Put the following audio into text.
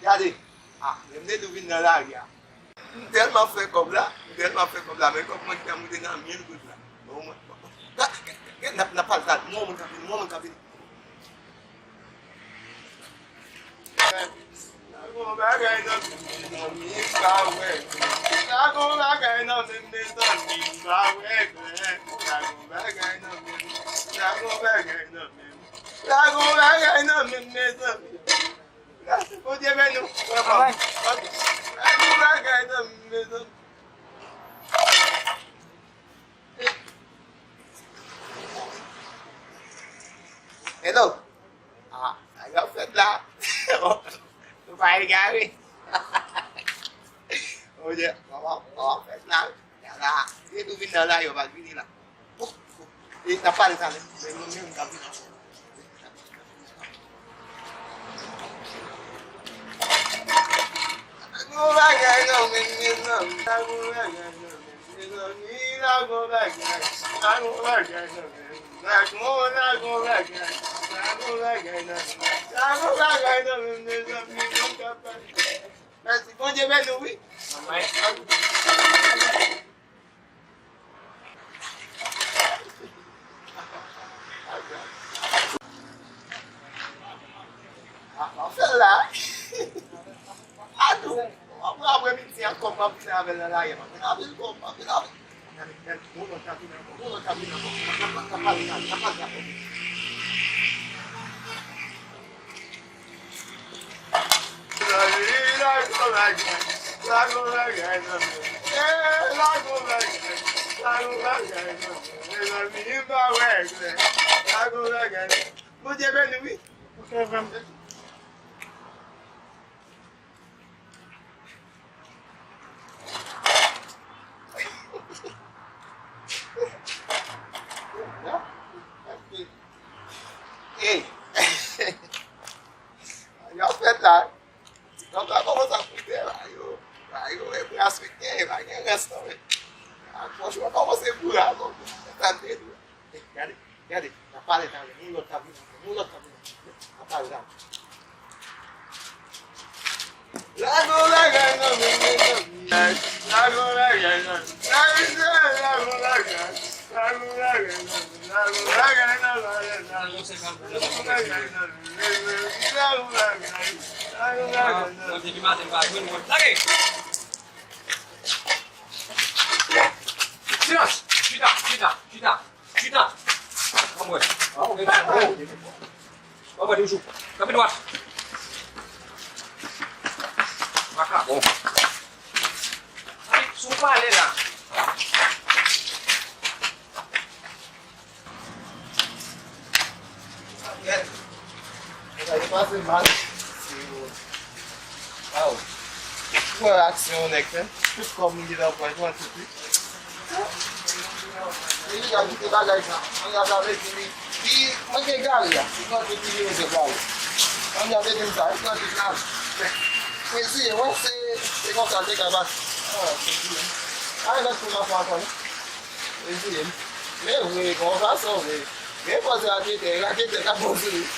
Regardez. Ah, je me dis dans la gare. Tellement fait comme là, mais comme moi qui a monté dans le mien là. N'a pas ça, moi mon cabine. Hello. Ah, agak flat lah. Phải gari. Oh ya, oh, flat lah. Ya lah. Dia tu bina lah yo bagi ni lah. Dapat di sana. Belum dapat. Aku bagai no menino. Aku bagai no menino. Ni aku bagai. Aku bagai no menino. Aku bagai no. Merci, bon Dieu, ben oui. On fait là. Aduh, aku apa mesti aku apa bisa bela lagi, apa aku Hey, y'all fed that. Don't talk about what's up with there. Eu expliquei, vai, quem é essa também? Poxa, eu vou ser burro, tá dentro. Cadê? Na paleta, mundo tá vindo. Na paleta. Lago, Cuidado. Vamos ver o jogo. Cabe no ar. Marca bom. Aí, suba ali lá. Aí passa embaixo. Uma ação, né? Tudo como de dar para uma tudo. Ele já viu devagar já. Olha já vê que e mas que galera, não tem que ir de galo. Olha já tem sai, não tem nada. Mas se você gosta de acabar. Aí nós vamos falar com ele. Esse meu, vou fazer só, meu. Quem fazer aqui tem, aqui tem acabou tudo.